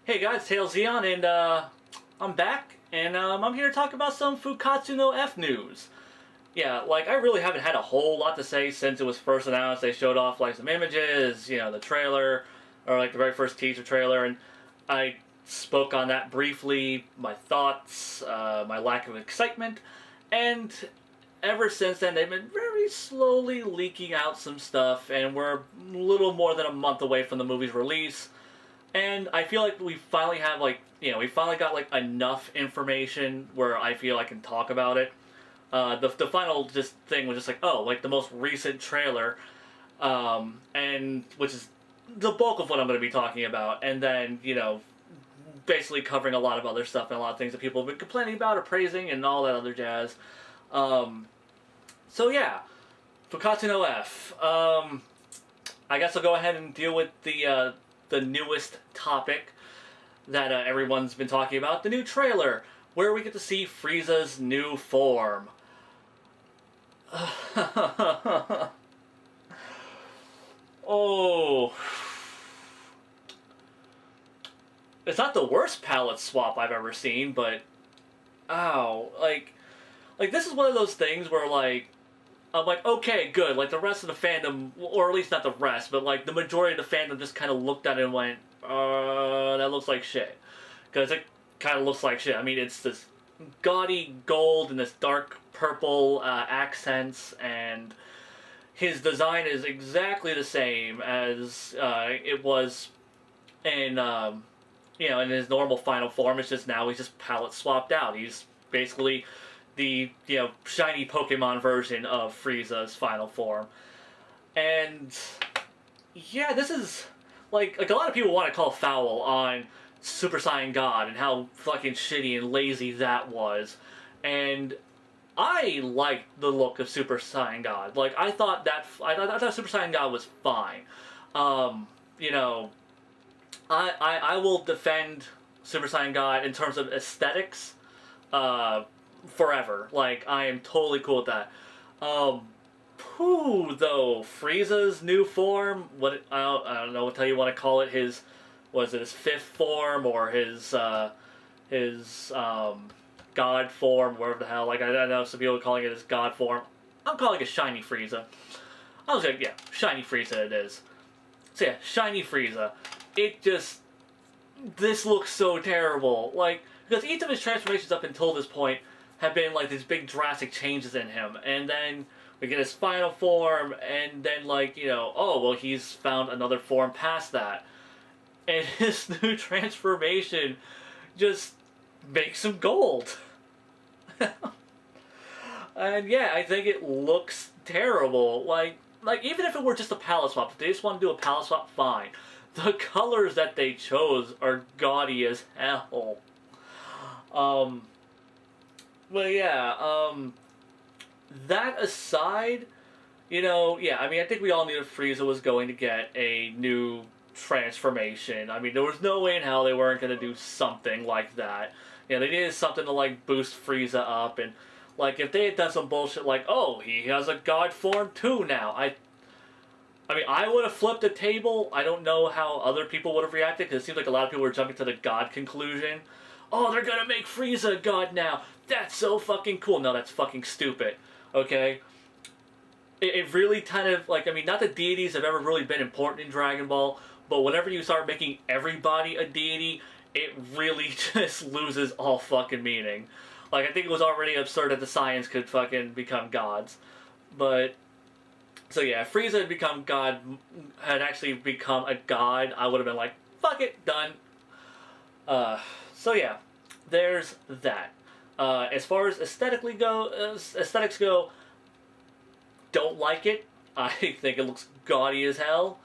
Hey guys, Tail Zeon, and I'm back, and I'm here to talk about some Fukkatsu no F news. Yeah, like, I really haven't had a whole lot to say since it was first announced. They showed off, like, some images, you know, the trailer, or, like, the very first teaser trailer, and I spoke on that briefly, my thoughts, my lack of excitement, and ever since then, they've been very slowly leaking out some stuff, and we're a little more than a month away from the movie's release. And I feel like we finally have, like, you know, we finally got, like, enough information where I feel I can talk about it. The final just thing was just like, oh, like, the most recent trailer, and, which is the bulk of what I'm going to be talking about, and then, you know, basically covering a lot of other stuff and a lot of things that people have been complaining about or praising and all that other jazz. So yeah, Fukkatsu no F. I guess I'll go ahead and deal with the newest topic that everyone's been talking about, the new trailer, where we get to see Frieza's new form. Oh. It's not the worst palette swap I've ever seen, but ow, like this is one of those things where, like, I'm like, okay, good, like, the rest of the fandom, or at least not the rest, but, like, the majority of the fandom just kind of looked at it and went, that looks like shit. Because it kind of looks like shit. I mean, it's this gaudy gold and this dark purple accents, and his design is exactly the same as it was in, you know, in his normal final form. It's just now he's just palette swapped out. He's basically the, you know, shiny Pokemon version of Frieza's final form. And yeah, this is like a lot of people want to call foul on Super Saiyan God and how fucking shitty and lazy that was. And I liked the look of Super Saiyan God. Like, I thought Super Saiyan God was fine. You know, I will defend Super Saiyan God in terms of aesthetics forever. Like, I am totally cool with that. Though, Frieza's new form, I don't know what you want to call it, his fifth form, or his God form, whatever the hell. Like, I know some people are calling it his God form. I'm calling it Shiny Frieza. I was like, yeah, Shiny Frieza it is. So yeah, Shiny Frieza. This looks so terrible. Like, because each of his transformations up until this point have been, like, these big drastic changes in him. And then we get his final form, and then, like, you know, oh, well, he's found another form past that. And his new transformation just makes him gold. And yeah, I think it looks terrible. Like, even if it were just a palette swap, if they just want to do a palette swap, fine. The colors that they chose are gaudy as hell. But yeah, that aside, you know, yeah, I mean, I think we all knew that Frieza was going to get a new transformation. I mean, there was no way in hell they weren't going to do something like that. You know, they needed something to, like, boost Frieza up, and, like, if they had done some bullshit like, oh, he has a God form too now, I mean, I would have flipped a table. I don't know how other people would have reacted, because it seems like a lot of people were jumping to the God conclusion. Oh, they're gonna make Frieza God now. That's so fucking cool. No, that's fucking stupid. Okay? It really kind of, like, I mean, not that deities have ever really been important in Dragon Ball, but whenever you start making everybody a deity, it really just loses all fucking meaning. Like, I think it was already absurd that the Saiyans could fucking become gods. But so yeah, if Frieza had become God, had actually become a god, I would have been like, fuck it, done. So yeah, there's that. As far as aesthetics go, don't like it. I think it looks gaudy as hell.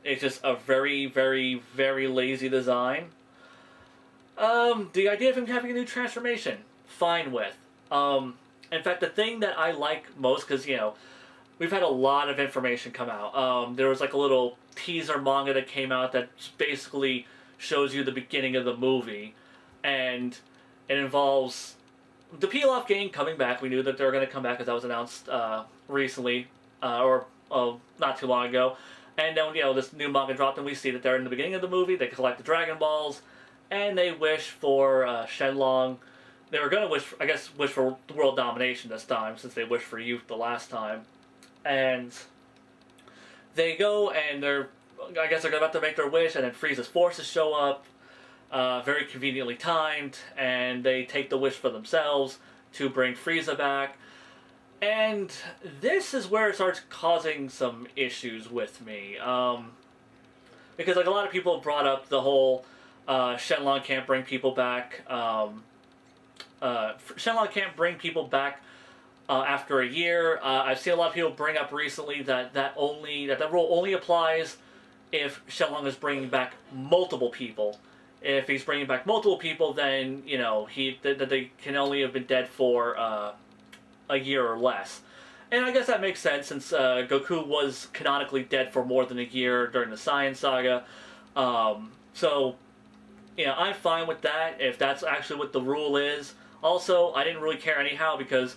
It's just a very, very, very lazy design. The idea of him having a new transformation, fine with. In fact, the thing that I like most, because, you know, we've had a lot of information come out. There was, like, a little teaser manga that came out that basically shows you the beginning of the movie. And it involves the Pilaf gang coming back. We knew that they were going to come back because that was announced recently. Or not too long ago. And then, this new manga dropped, and we see that they're in the beginning of the movie. They collect the Dragon Balls, and they wish for Shenlong. They were going to wish for world domination this time, since they wished for youth the last time. And they go, and they're about to make their wish, and then Frieza's forces show up, very conveniently timed, and they take the wish for themselves to bring Freeza back. And this is where it starts causing some issues with me. Because, a lot of people have brought up the whole Shenlong can't bring people back. Shenlong can't bring people back after a year. I've seen a lot of people bring up recently that rule only applies if Shenlong is bringing back multiple people. If he's bringing back multiple people, then, that they can only have been dead for a year or less. And I guess that makes sense, since Goku was canonically dead for more than a year during the Saiyan Saga. So, I'm fine with that, if that's actually what the rule is. Also, I didn't really care anyhow, because,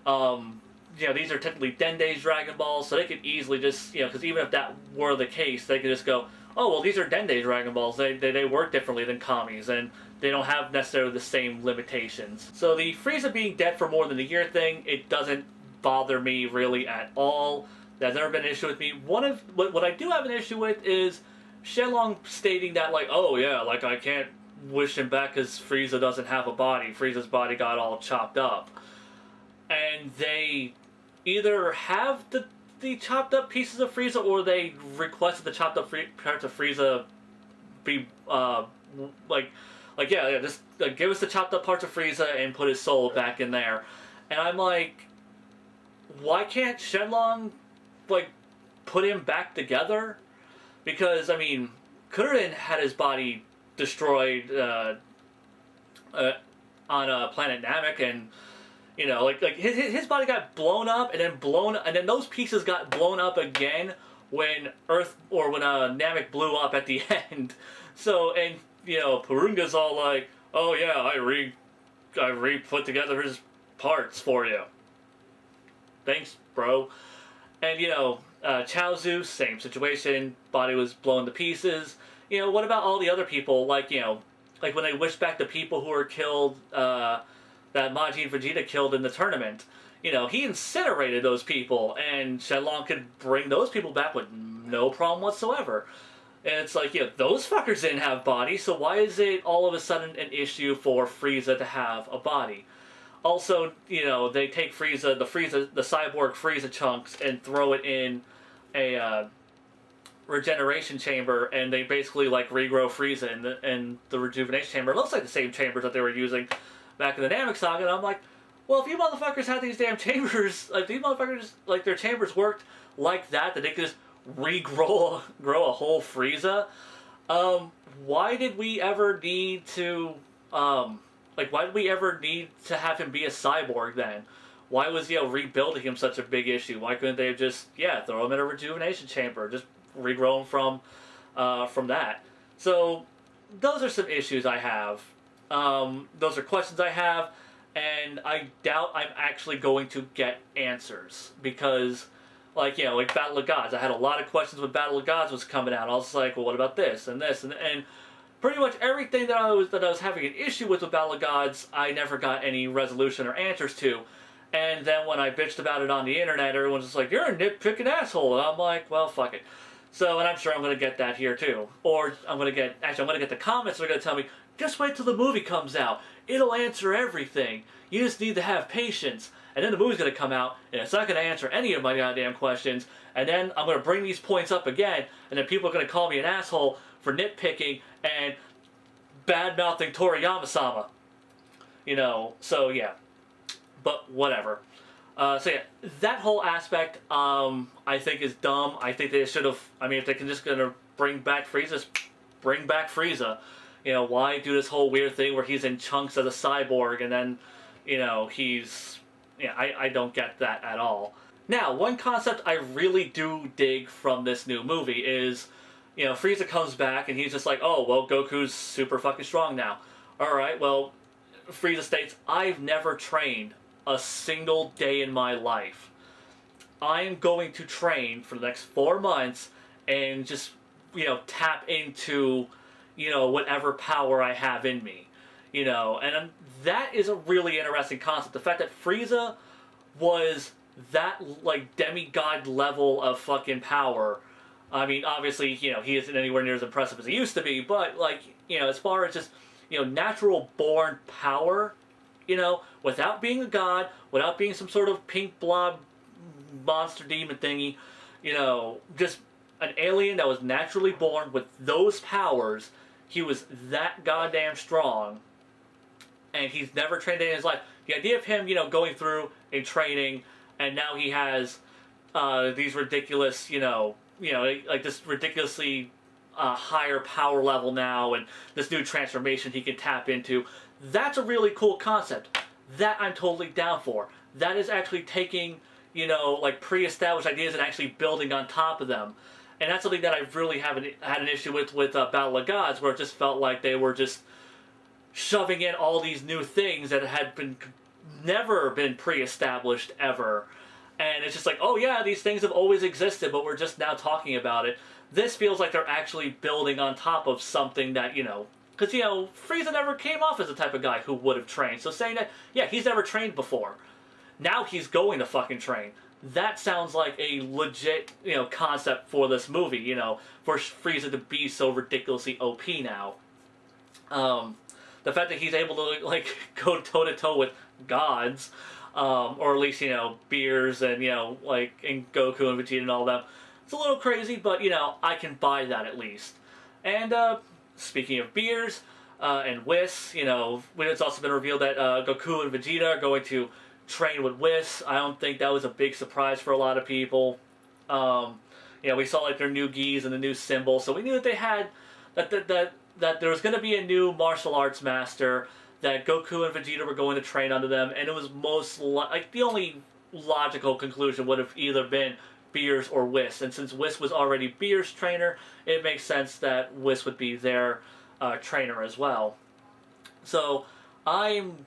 these are technically Dende's Dragon Balls, so they could easily just, because even if that were the case, they could just go, oh, well, these are Dende Dragon Balls. They work differently than Kami's, and they don't have necessarily the same limitations. So the Frieza being dead for more than a year thing, it doesn't bother me really at all. That's never been an issue with me. What I do have an issue with is Shenlong stating that, oh yeah, I can't wish him back because Frieza doesn't have a body. Frieza's body got all chopped up. And they either have the chopped up pieces of Frieza, or they requested the chopped up parts of Frieza be, just give us the chopped up parts of Frieza and put his soul back in there. And I'm like, why can't Shenlong, put him back together? Because, Kurud had his body destroyed on planet Namek, and his body got blown up, and then those pieces got blown up again when Namek blew up at the end. So, and Purunga's all like, oh yeah, I re-put together his parts for you. Thanks, bro. And Chaozu, same situation, body was blown to pieces. What about all the other people, like when they wished back the people who were killed, that Majin Vegeta killed in the tournament. He incinerated those people, and Shenlong could bring those people back with no problem whatsoever. And it's like, those fuckers didn't have bodies, so why is it all of a sudden an issue for Frieza to have a body? Also, they take the cyborg Frieza chunks and throw it in a regeneration chamber, and they basically regrow Frieza in the rejuvenation chamber. It looks like the same chambers that they were using back in the Namek Saga, and I'm like, well, if you motherfuckers had these damn chambers, these motherfuckers, their chambers worked like that they could just grow a whole Frieza, why did we ever need to, why did we ever need to have him be a cyborg then? Why was, rebuilding him such a big issue? Why couldn't they have just, throw him in a rejuvenation chamber, just regrow him from that? So, those are some issues I have. Those are questions I have, and I doubt I'm actually going to get answers, because, Battle of Gods, I had a lot of questions when Battle of Gods was coming out. I was like, well, what about this, and pretty much everything that I was having an issue with Battle of Gods, I never got any resolution or answers to. And then when I bitched about it on the internet, everyone's just like, you're a nitpicking asshole, and I'm like, well, fuck it. So, and I'm sure I'm going to get that here too. Or I'm going to get the comments that are going to tell me, just wait till the movie comes out. It'll answer everything. You just need to have patience. And then the movie's going to come out, and it's not going to answer any of my goddamn questions. And then I'm going to bring these points up again, and then people are going to call me an asshole for nitpicking and bad-mouthing Toriyama-sama. So yeah. But whatever. So yeah, that whole aspect, I think is dumb. I think they should have, if they're just going to bring back Freeza, bring back Frieza. Why do this whole weird thing where he's in chunks as a cyborg, and then, he's... I don't get that at all. Now, one concept I really do dig from this new movie is, Frieza comes back and he's just like, oh, well, Goku's super fucking strong now. Alright, well, Frieza states, I've never trained a single day in my life. I am going to train for the next 4 months and just, tap into, whatever power I have in me. And that is a really interesting concept. The fact that Frieza was that, like, demigod level of fucking power. I mean, obviously, he isn't anywhere near as impressive as he used to be, but, like, as far as just, natural born power, without being a god, without being some sort of pink blob monster demon thingy, just an alien that was naturally born with those powers. He was that goddamn strong, and he's never trained in his life. The idea of him, going through and training, and now he has these ridiculous, like this ridiculously higher power level now, and this new transformation he can tap into. That's a really cool concept. That I'm totally down for. That is actually taking, like pre-established ideas and actually building on top of them. And that's something that I really haven't had an issue with Battle of Gods, where it just felt like they were just shoving in all these new things that had never been pre-established ever. And it's just like, oh yeah, these things have always existed, but we're just now talking about it. This feels like they're actually building on top of something that, because, Frieza never came off as the type of guy who would have trained. So saying that, yeah, he's never trained before. Now he's going to fucking train. That sounds like a legit, concept for this movie, for Frieza to be so ridiculously OP now. The fact that he's able to, like, go toe-to-toe with gods, or at least, Beers and, and Goku and Vegeta and all that. It's a little crazy, but, I can buy that at least. And, speaking of Beers, and Whis, it's also been revealed that Goku and Vegeta are going to train with Whis. I don't think that was a big surprise for a lot of people. We saw, like, their new Ghees and the new symbol, so we knew that they had, that there was going to be a new martial arts master, that Goku and Vegeta were going to train under them, and it was the only logical conclusion would have either been Beers or Whis, and since Whis was already Beers' trainer, it makes sense that Whis would be their trainer as well. So I'm,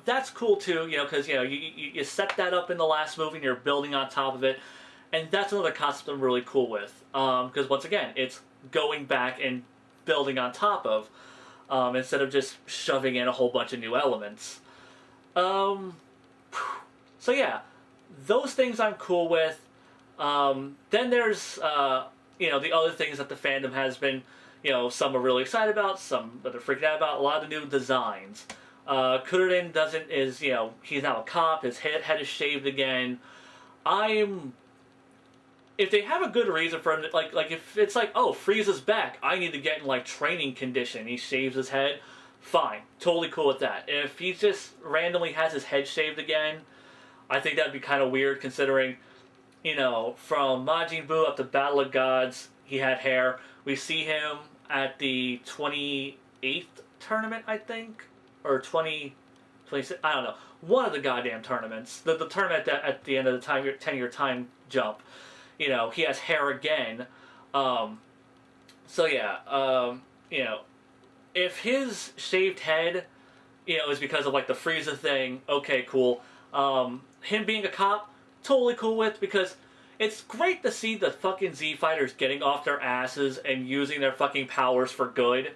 that's cool too, because, you set that up in the last movie and you're building on top of it, and that's another concept I'm really cool with, because once again, it's going back and building on top of, instead of just shoving in a whole bunch of new elements. So yeah, those things I'm cool with. Then there's, the other things that the fandom has been, some are really excited about, some that they're freaking out about, a lot of the new designs. Kurud he's now a cop, his head is shaved again. If they have a good reason for him, like if it's like, oh, Frieza's back, I need to get in, like, training condition, he shaves his head, fine, totally cool with that. If he just randomly has his head shaved again, I think that'd be kind of weird, considering, from Majin Buu up to Battle of Gods, he had hair. We see him at the 28th tournament, I think, or 26, I don't know, one of the goddamn tournaments, the tournament at the end of the 10-year time jump. He has hair again. So yeah, if his shaved head, is because of, like, the Frieza thing, okay, cool. Him being a cop, totally cool with, because it's great to see the fucking Z Fighters getting off their asses and using their fucking powers for good.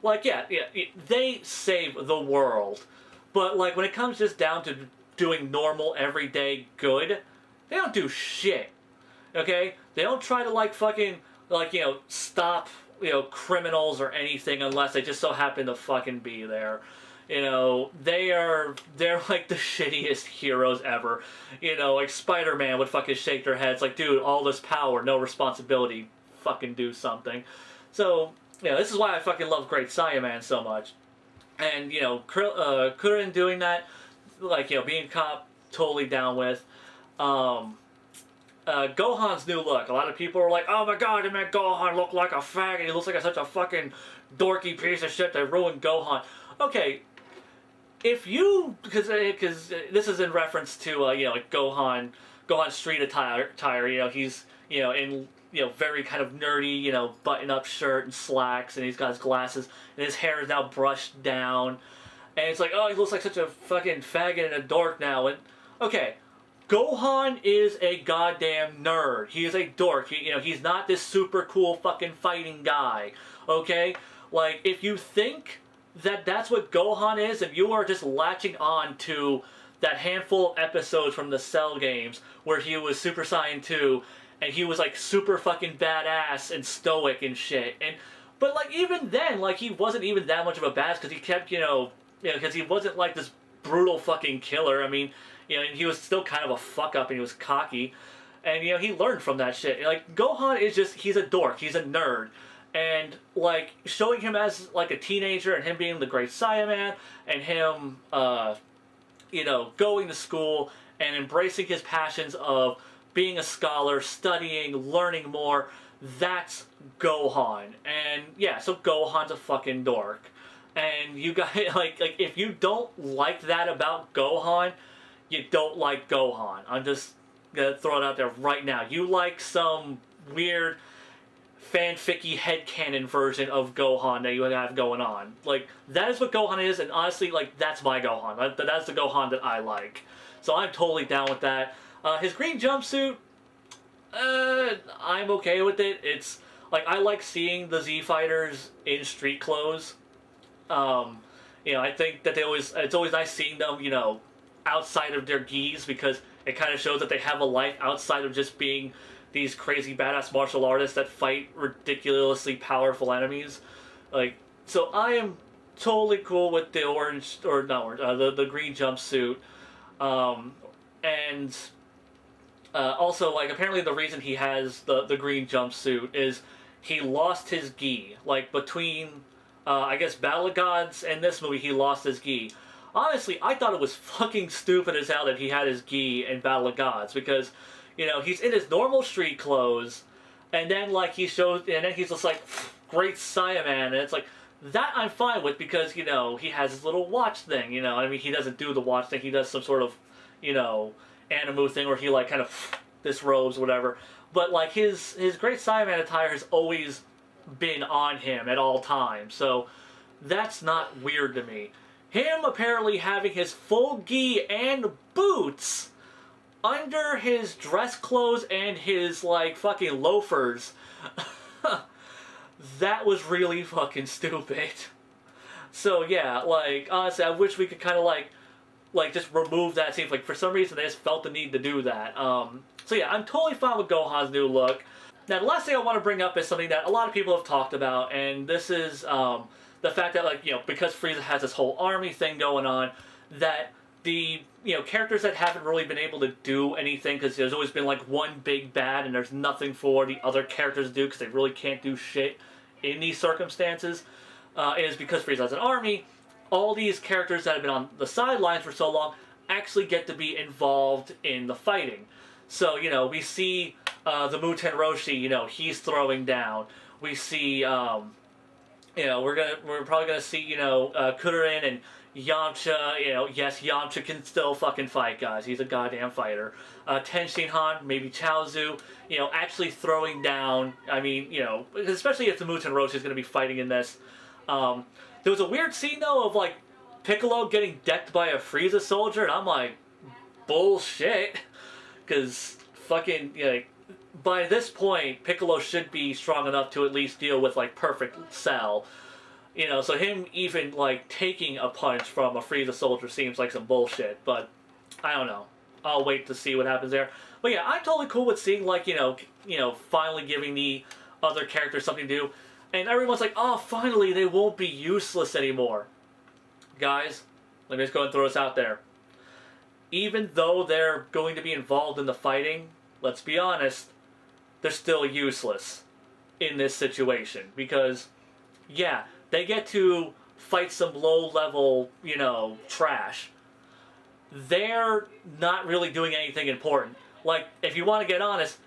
Like, yeah, they save the world. But, like, when it comes just down to doing normal, everyday good, they don't do shit. Okay? They don't try to, like, fucking, like, stop, criminals or anything unless they just so happen to fucking be there. They're like the shittiest heroes ever. Like Spider-Man would fucking shake their heads like, dude, all this power, no responsibility, fucking do something. So, this is why I fucking love Great Saiyaman so much. And, Kurud doing that, like, being a cop, totally down with. Gohan's new look. A lot of people are like, oh my god, it made Gohan look like a faggot. He looks like such a fucking dorky piece of shit that ruined Gohan. Okay, if you, because this is in reference to, like Gohan's street attire, he's, in, very kind of nerdy, button-up shirt and slacks, and he's got his glasses, and his hair is now brushed down, and it's like, oh, he looks like such a fucking faggot and a dork now, and, okay, Gohan is a goddamn nerd. He is a dork. He's not this super cool fucking fighting guy. Okay? Like, if you think that that's what Gohan is, and you are just latching on to that handful of episodes from the Cell games where he was Super Saiyan 2 and he was like super fucking badass and stoic and shit. But like even then, like he wasn't even that much of a badass because he kept, because he wasn't like this brutal fucking killer. I mean, and he was still kind of a fuck up and he was cocky. And he learned from that shit. Like Gohan is just, he's a dork, he's a nerd. And like showing him as like a teenager and him being the great Saiyaman and him going to school and embracing his passions of being a scholar, studying, learning more, that's Gohan. And yeah, so Gohan's a fucking dork. And you guys, like if you don't like that about Gohan, you don't like Gohan. I'm just gonna throw it out there right now. You like some weird fanficky headcanon version of Gohan that you have going on. Like, that is what Gohan is, and honestly, like, that's my Gohan. That's the Gohan that I like. So I'm totally down with that. His green jumpsuit, I'm okay with it. It's, like, I like seeing the Z Fighters in street clothes. I think that it's always nice seeing them, outside of their gis, because it kind of shows that they have a life outside of just being these crazy badass martial artists that fight ridiculously powerful enemies. Like, so I am totally cool with the orange, or not orange, the green jumpsuit. Also, like, apparently the reason he has the green jumpsuit is he lost his gi. Like, between, I guess, Battle of Gods and this movie, he lost his gi. Honestly, I thought it was fucking stupid as hell that he had his gi in Battle of Gods, because he's in his normal street clothes, and then, like, he shows, and then he's just like, great Saiyaman, and it's like, that I'm fine with, because, he has his little watch thing, I mean, he doesn't do the watch thing, he does some sort of, Animu thing where he, like, kind of disrobes, whatever, but, like, his great Saiyaman attire has always been on him at all times, so that's not weird to me. Him apparently having his full gi and boots under his dress clothes and his, like, fucking loafers. That was really fucking stupid. So, yeah, like, honestly, I wish we could kind of, like, just remove that scene. Like, for some reason, they just felt the need to do that. So, yeah, I'm totally fine with Gohan's new look. Now, the last thing I want to bring up is something that a lot of people have talked about, and this is, the fact that, like, because Frieza has this whole army thing going on, that the, characters that haven't really been able to do anything, because there's always been, like, one big bad, and there's nothing for the other characters to do, because they really can't do shit in these circumstances, is because Frieza has an army, all these characters that have been on the sidelines for so long actually get to be involved in the fighting. So, we see, the Muten Roshi, he's throwing down. We see, we're probably gonna see, Kurin and Yamcha, yes, Yamcha can still fucking fight, guys. He's a goddamn fighter. Tenshin Han, maybe Chaozu, actually throwing down. I mean, especially if the Muten Roshi is gonna be fighting in this. There was a weird scene, though, of, like, Piccolo getting decked by a Freeza soldier, and I'm like, bullshit. Because fucking, by this point, Piccolo should be strong enough to at least deal with, like, perfect Cell. So him even, like, taking a punch from a Freeza soldier seems like some bullshit, but I don't know. I'll wait to see what happens there. But yeah, I'm totally cool with seeing, like, finally giving the other characters something to do. And everyone's like, oh, finally, they won't be useless anymore. Guys, let me just go and throw this out there. Even though they're going to be involved in the fighting, let's be honest, they're still useless in this situation. Because, yeah, they get to fight some low-level, trash. They're not really doing anything important. Like, if you want to get honest,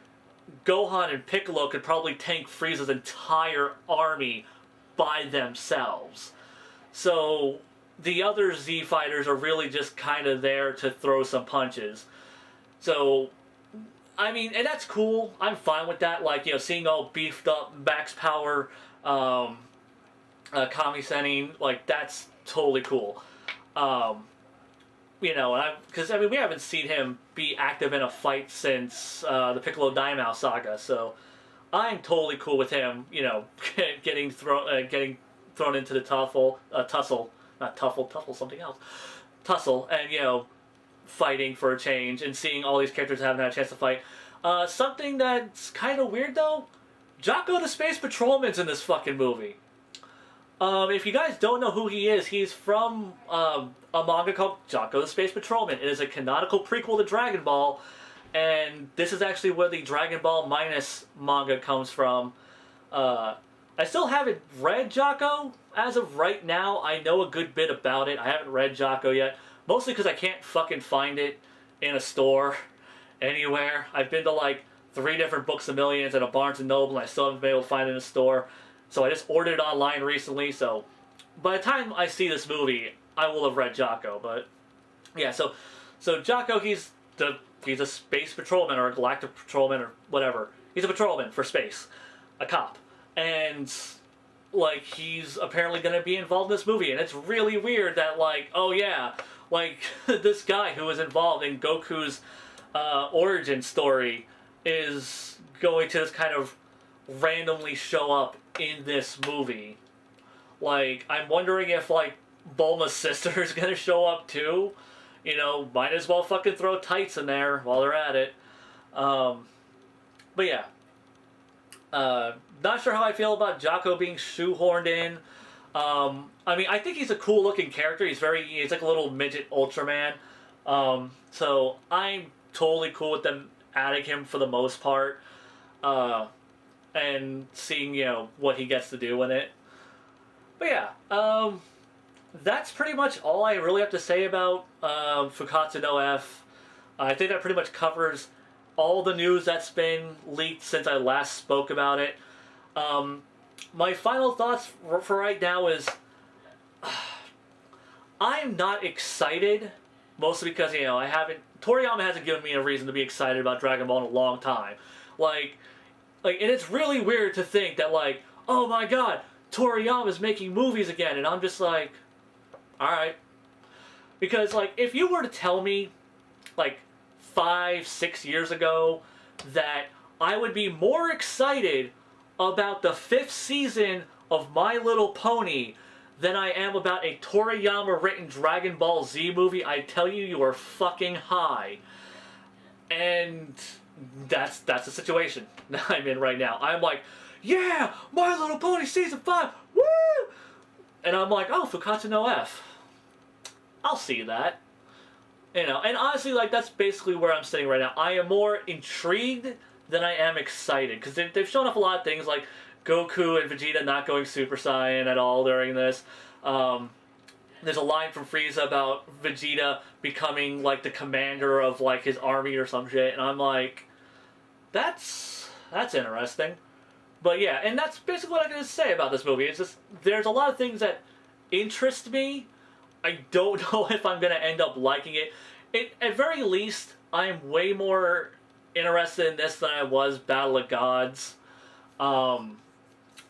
Gohan and Piccolo could probably tank Frieza's entire army by themselves. So, the other Z fighters are really just kind of there to throw some punches. So, I mean, and that's cool. I'm fine with that. Like, seeing all beefed up Max Power, Kami Sennin, like, that's totally cool. you know, because I mean we haven't seen him be active in a fight since the Piccolo Daimao saga, so I'm totally cool with him, you know, getting thrown into the tussle, not tuffle, something else, tussle, and you know, fighting for a change, and seeing all these characters haven't had a chance to fight. Something that's kind of weird though, Jocko the Space Patrolman's in this fucking movie. If you guys don't know who he is, he's from a manga called Jocko the Space Patrolman. It is a canonical prequel to Dragon Ball, and this is actually where the Dragon Ball Minus manga comes from. I still haven't read Jocko as of right now. I know a good bit about it. I haven't read Jocko yet, mostly because I can't fucking find it in a store anywhere. I've been to like 3 different Books a Millions and a Barnes & Noble, and I still haven't been able to find it in a store. So I just ordered it online recently, so by the time I see this movie, I will have read Jocko. But yeah, so Jocko, he's a space patrolman or a galactic patrolman or whatever. He's a patrolman for space, a cop, and like he's apparently going to be involved in this movie, and it's really weird that like, oh yeah, like this guy who was involved in Goku's origin story is going to this kind of randomly show up in this movie. Like, I'm wondering if, like, Bulma's sister is gonna show up too. You know, might as well fucking throw tights in there while they're at it. But yeah. Not sure how I feel about Jocko being shoehorned in. I mean, I think he's a cool looking character. He's like a little midget Ultraman. So I'm totally cool with them adding him for the most part. And seeing, you know, what he gets to do in it. But yeah, that's pretty much all I really have to say about Fukkatsu no F. I think that pretty much covers all the news that's been leaked since I last spoke about it. My final thoughts for right now is I'm not excited, mostly because, you know, Toriyama hasn't given me a reason to be excited about Dragon Ball in a long time. Like, and it's really weird to think that, like, oh my god, Toriyama's making movies again, and I'm just like, alright. Because, like, if you were to tell me, like, 5-6 years ago, that I would be more excited about the 5th season of My Little Pony than I am about a Toriyama-written Dragon Ball Z movie, I tell you, you are fucking high. And that's the situation that I'm in right now. I'm like, yeah, My Little Pony Season 5, woo! And I'm like, oh, Fukkatsu no F. I'll see that. You know, and honestly, like, that's basically where I'm sitting right now. I am more intrigued than I am excited, because they've shown off a lot of things, like Goku and Vegeta not going Super Saiyan at all during this. There's a line from Freeza about Vegeta becoming, like, the commander of, like, his army or some shit, and I'm like, that's interesting. But yeah, and that's basically what I can say about this movie. It's just, there's a lot of things that interest me. I don't know if I'm going to end up liking it. At very least, I'm way more interested in this than I was Battle of Gods.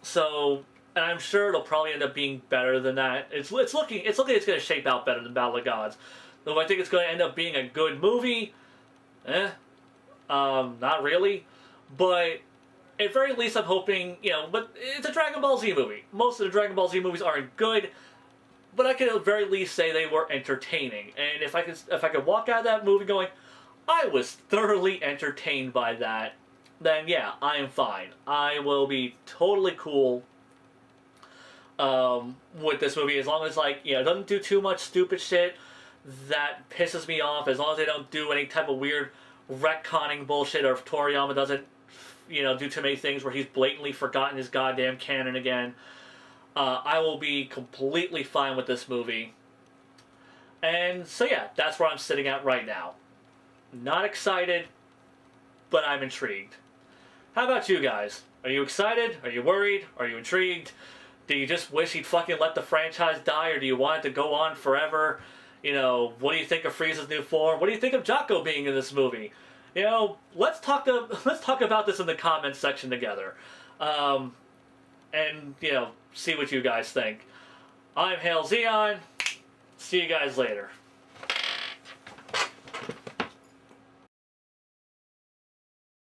So, and I'm sure it'll probably end up being better than that. It's looking it's going to shape out better than Battle of Gods. Though I think it's going to end up being a good movie, not really. But at very least, I'm hoping, you know, but it's a Dragon Ball Z movie. Most of the Dragon Ball Z movies aren't good, but I can at the very least say they were entertaining. And if I could walk out of that movie going, I was thoroughly entertained by that, then yeah, I am fine. I will be totally cool with this movie, as long as, like, you know, it doesn't do too much stupid shit that pisses me off, as long as they don't do any type of weird retconning bullshit, or if Toriyama doesn't, you know, do too many things where he's blatantly forgotten his goddamn canon again. I will be completely fine with this movie. And so yeah, that's where I'm sitting at right now. Not excited, but I'm intrigued. How about you guys? Are you excited? Are you worried? Are you intrigued? Do you just wish he'd fucking let the franchise die, or do you want it to go on forever? You know, what do you think of Freeza's new form? What do you think of Jocko being in this movie? You know, let's talk about this in the comments section together. And, you know, see what you guys think. I'm Hail Zeon. See you guys later.